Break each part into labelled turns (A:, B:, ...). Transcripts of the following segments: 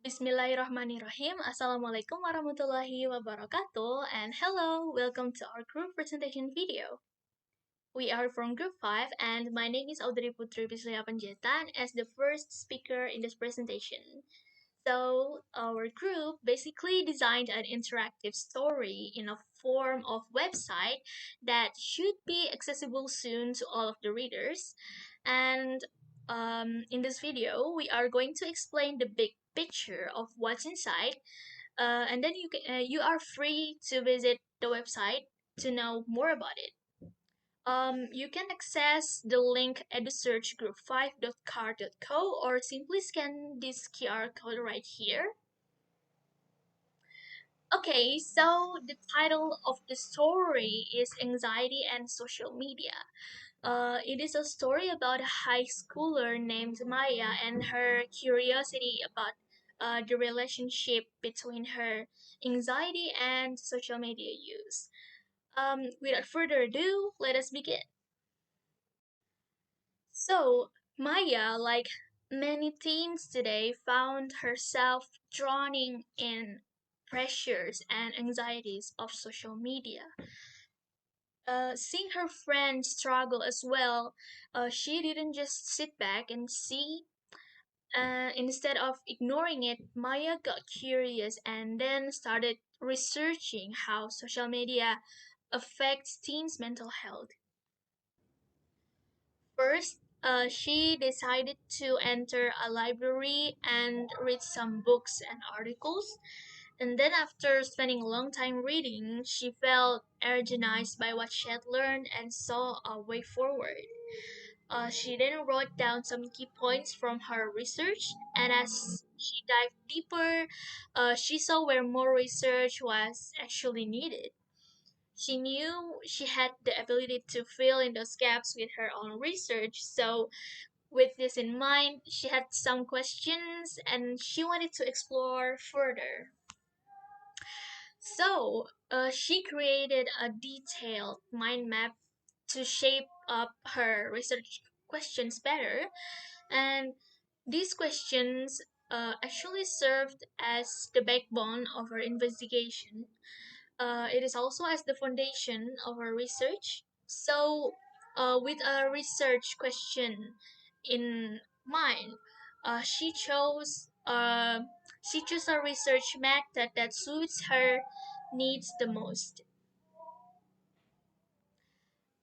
A: Bismillahirrahmanirrahim. Assalamualaikum warahmatullahi wabarakatuh. And hello, welcome to our group presentation video. We are from Group 5 and my name is Audrey Putri Bislia Panjaitan as the first speaker in this presentation. So, our group basically designed an interactive story in a form of website that should be accessible soon to all of the readers. And in this video, we are going to explain the big picture of what's inside, and then you are free to visit the website to know more about it. You can access the link EduSearch group5.car.co or simply scan this QR code right here. Okay, so the title of the story is Anxiety and Social Media. It is a story about a high schooler named Maya and her curiosity about the relationship between her anxiety and social media use. Without further ado, let us begin. So, Maya, like many teens today, found herself drowning in pressures and anxieties of social media. Seeing her friends struggle as well, she didn't just sit back and see. Instead of ignoring it, Maya got curious and then started researching how social media affects teens' mental health. First, she decided to enter a library and read some books and articles. And then, after spending a long time reading, she felt energized by what she had learned and saw a way forward. She then wrote down some key points from her research, and as she dived deeper, she saw where more research was actually needed. She knew she had the ability to fill in those gaps with her own research, so with this in mind, she had some questions and she wanted to explore further. So, she created a detailed mind map to shape up her research questions better, and these questions actually served as the backbone of her investigation. It is also as the foundation of her research. So, with a research question in mind, uh, she chose uh, she chose a research method that suits her needs the most.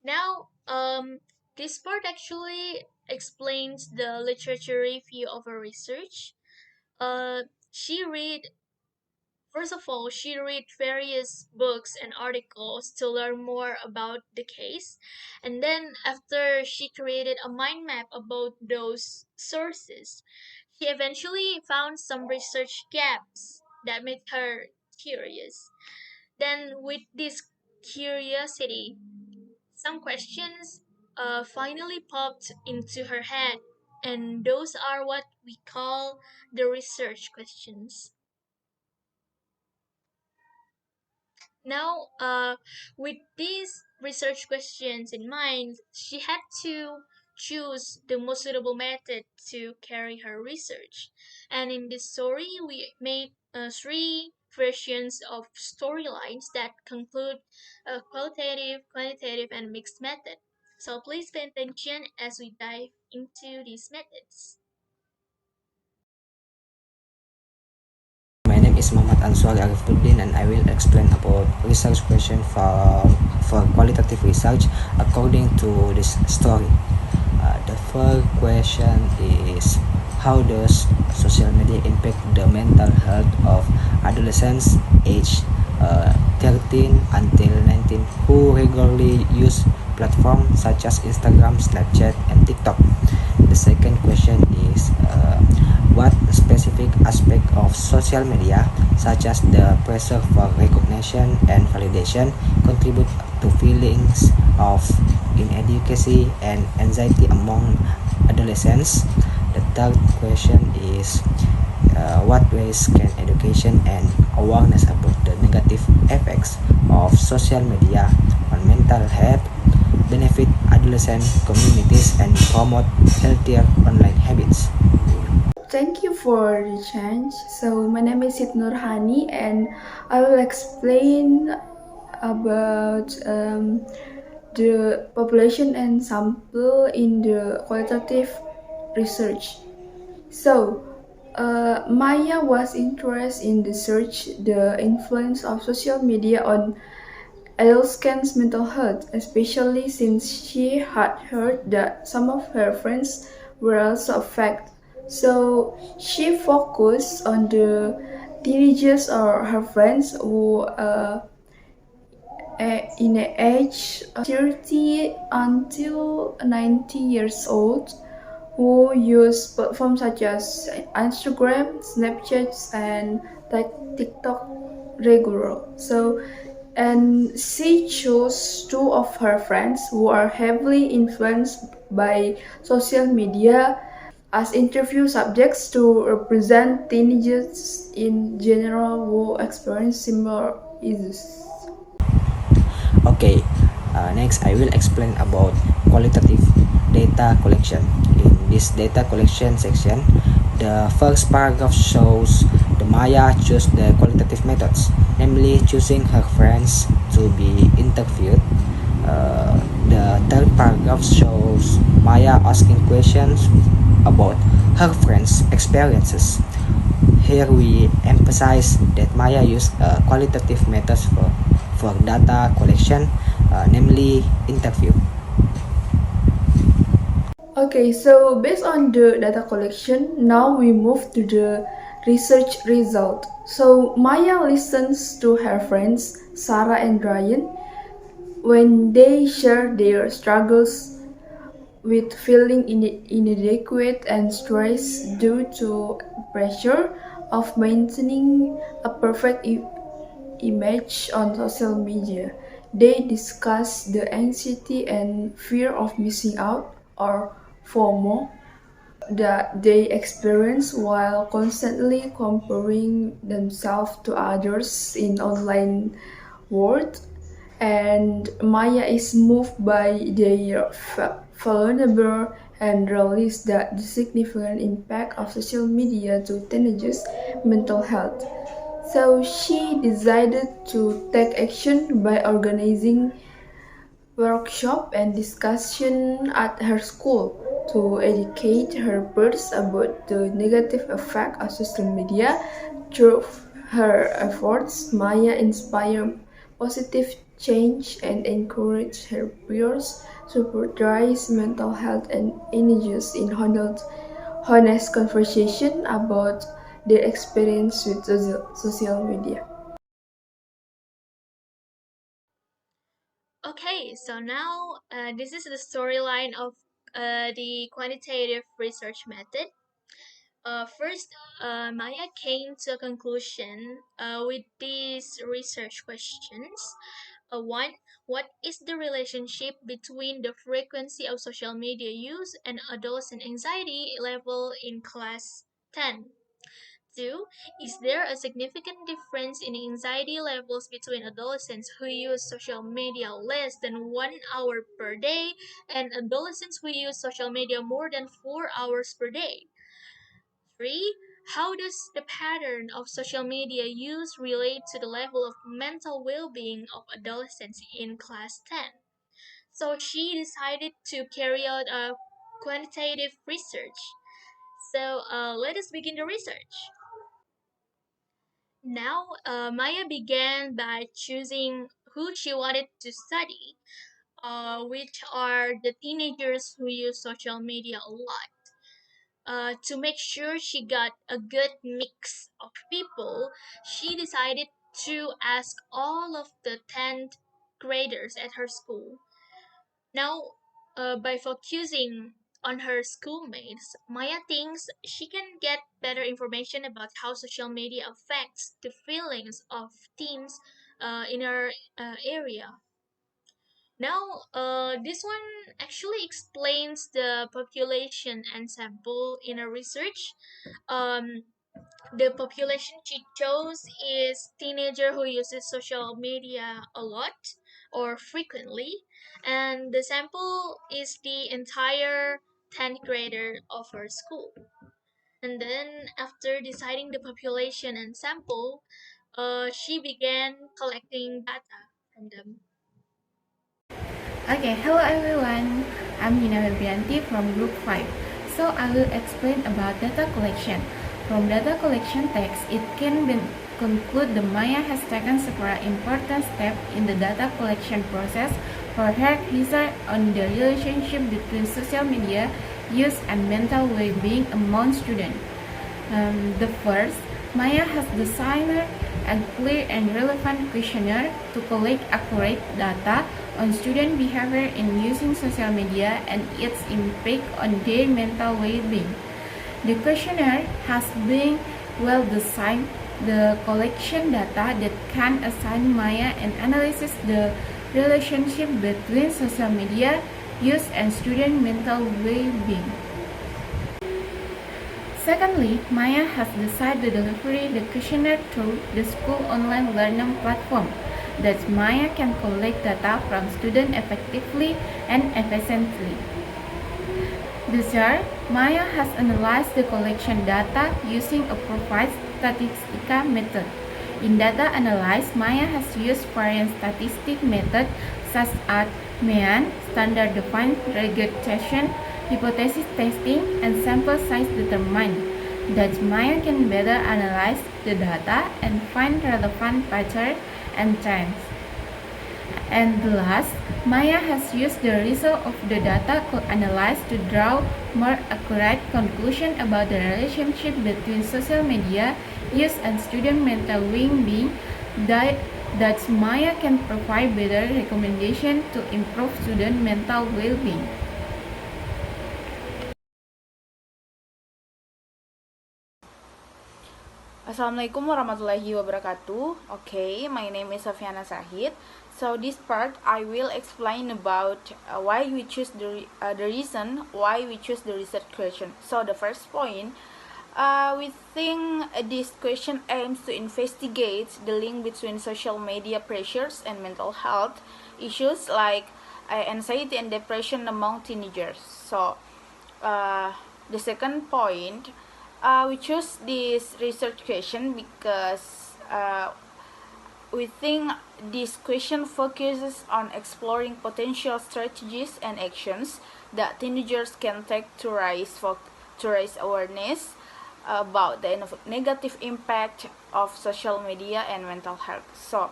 A: Now, this part actually explains the literature review of her research. Uh, she read First of all, she read various books and articles to learn more about the case. And then, after she created a mind map about those sources, she eventually found some research gaps that made her curious. Then, with this curiosity, some questions finally popped into her head, and those are what we call the research questions. Now, with these research questions in mind, she had to choose the most suitable method to carry her research. And in this story, we made three versions of storylines that conclude a qualitative, quantitative, and mixed method. So please pay attention as we dive into these methods.
B: My name is Muhammad Answari Arifuddin and I will explain about research question for qualitative research according to this story. The first question is, how does social media impact the mental health of adolescents aged 13 until 19 who regularly use platforms such as Instagram, Snapchat, and TikTok? The second question is, what specific aspect of social media, such as the pressure for recognition and validation, contribute to feelings of inadequacy and anxiety among adolescents? The third question is, what ways can education and awareness about the negative effects of social media on mental health benefit adolescent communities and promote healthier online habits?
C: Thank you for the chance. So my name is Sid Nurhani, and I will explain about the population and sample in the qualitative research. So, Maya was interested in the search the influence of social media on Adolescent's mental health, especially since she had heard that some of her friends were also affected. So she focused on the teenagers or her friends who in the age 30 until 90 years old who use platforms such as Instagram, Snapchat, and TikTok regular. So, and she chose two of her friends who are heavily influenced by social media as interview subjects to represent teenagers in general who experience similar issues.
B: Okay, next I will explain about qualitative data collection. In this data collection section, the first paragraph shows the Maya chose the qualitative methods, namely choosing her friends to be interviewed. The third paragraph shows Maya asking questions about her friends' experiences. Here we emphasize that Maya used qualitative methods for data collection, namely interview.
C: Okay, so based on the data collection, now we move to the research result. So Maya listens to her friends Sarah and Ryan when they share their struggles with feeling inadequate and stress due to pressure of maintaining a perfect image on social media. They discuss the anxiety and fear of missing out or FOMO that they experience while constantly comparing themselves to others in online world. And Maya is moved by their vulnerable and realizes that the significant impact of social media to teenagers' mental health. So she decided to take action by organizing workshop and discussion at her school to educate her peers about the negative effect of social media. Through her efforts, Maya inspired positive change and encouraged her peers to prioritize mental health and engage in honest conversation about their experience with social media.
A: Okay, so now this is the storyline of the quantitative research method. First, Maya came to a conclusion with these research questions. One, what is the relationship between the frequency of social media use and adolescent anxiety level in class 10? Two, is there a significant difference in anxiety levels between adolescents who use social media less than 1 hour per day and adolescents who use social media more than 4 hours per day? Three, how does the pattern of social media use relate to the level of mental well being of adolescents in class 10? So she decided to carry out a quantitative research. So let us begin the research. Now, Maya began by choosing who she wanted to study, which are the teenagers who use social media a lot. To make sure she got a good mix of people, she decided to ask all of the 10th graders at her school. Now, by focusing on her schoolmates, Maya thinks she can get better information about how social media affects the feelings of teens in her area. Now, this one actually explains the population and sample in a research. Um, the population she chose is teenager who uses social media a lot or frequently, and the sample is the entire 10th grader of her school. And then, after deciding the population and sample, she began collecting data from them.
D: Okay, hello everyone. I'm Nina Febrianti from Group 5. So I will explain about data collection. From data collection text, it can be conclude the Maya has taken several important steps in the data collection process for her research on the relationship between social media use and mental well-being among students. The first, Maya has designed a clear and relevant questionnaire to collect accurate data on student behavior in using social media and its impact on their mental well-being. The questionnaire has been well designed. The collection data that can assign Maya and analyzes the relationship between social media use and student mental well-being. Secondly, Maya has decided to deliver the questionnaire through the school online learning platform. Thus, Maya can collect data from students effectively and efficiently. This year, Maya has analyzed the collection data using a profile statistica method. In data analysis, Maya has used various statistic methods such as mean, standard deviation, regression, hypothesis testing, and sample size determined. Thus, Maya can better analyze the data and find relevant patterns and trends. And last, Maya has used the result of the data analyzed to draw more accurate conclusions about the relationship between social media use and student mental well-being. That Maya can provide better recommendations to improve student mental well-being.
E: Assalamualaikum warahmatullahi wabarakatuh. Okay, my name is Safiana Sahid. So this part I will explain about why we choose the reason why we choose the research question. So the first point, we think this question aims to investigate the link between social media pressures and mental health issues like anxiety and depression among teenagers. So the second point, we choose this research question because we think this question focuses on exploring potential strategies and actions that teenagers can take to raise awareness about the negative impact of social media and mental health. So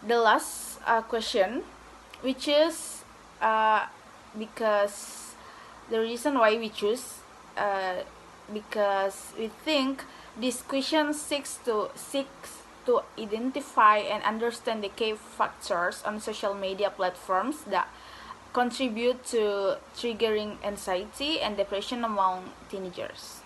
E: the last question, which is because the reason why we choose because we think this question seeks to identify and understand the key factors on social media platforms that contribute to triggering anxiety and depression among teenagers.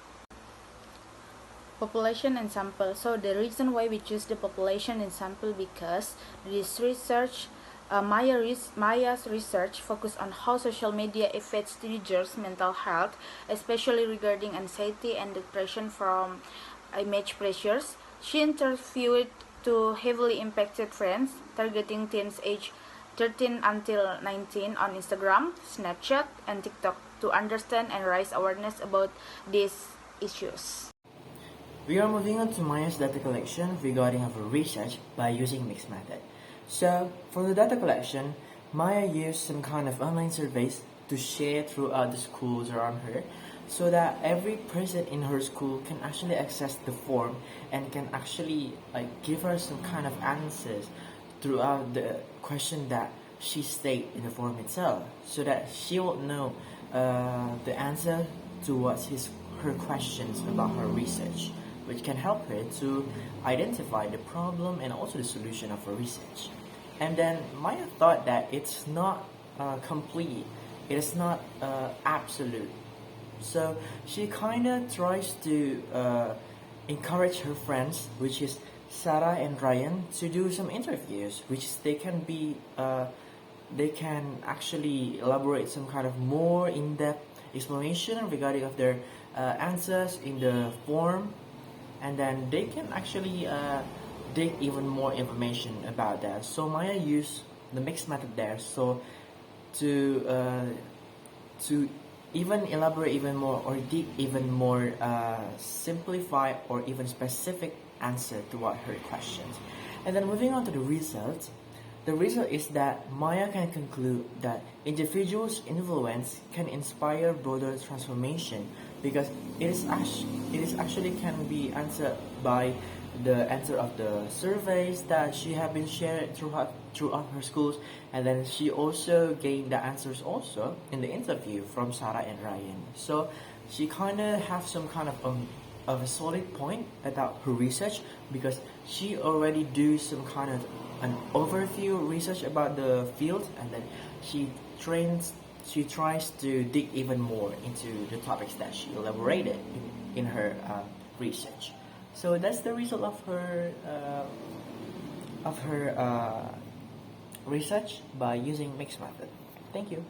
E: Population and sample. So the reason why we choose the population and sample because this research, Maya's research focused on how social media affects teenagers' mental health, especially regarding anxiety and depression from image pressures. She interviewed two heavily impacted friends, targeting teens aged 13 until 19 on Instagram, Snapchat, and TikTok to understand and raise awareness about these issues.
B: We are moving on to Maya's data collection regarding our research by using mixed method. So, for the data collection, Maya used some kind of online surveys to share throughout the schools around her so that every person in her school can actually access the form and can actually give her some kind of answers throughout the question that she state in the form itself so that she will know the answer to her questions about her research, which can help her to identify the problem and also the solution of her research. And then Maya thought that it's not complete, it is not absolute. So she kind of tries to encourage her friends, which is Sarah and Ryan, to do some interviews, which they can actually elaborate some kind of more in-depth explanation regarding of their answers in the form, and then they can actually dig even more information about that. So Maya used the mixed method there, so to
F: even elaborate even more or dig even more simplify or even specific answer to what her questions. And then moving on to the result. The result is that Maya can conclude that individuals' influence can inspire broader transformation because it is actually can be answered by the answer of the surveys that she have been shared throughout her schools, and then she also gained the answers also in the interview from Sarah and Ryan. So she kind of have some kind of a solid point about her research because she already do some kind of an overview research about the field, and then she tries to dig even more into the topics that she elaborated in her research. So that's the result of her research by using mixed method. Thank you.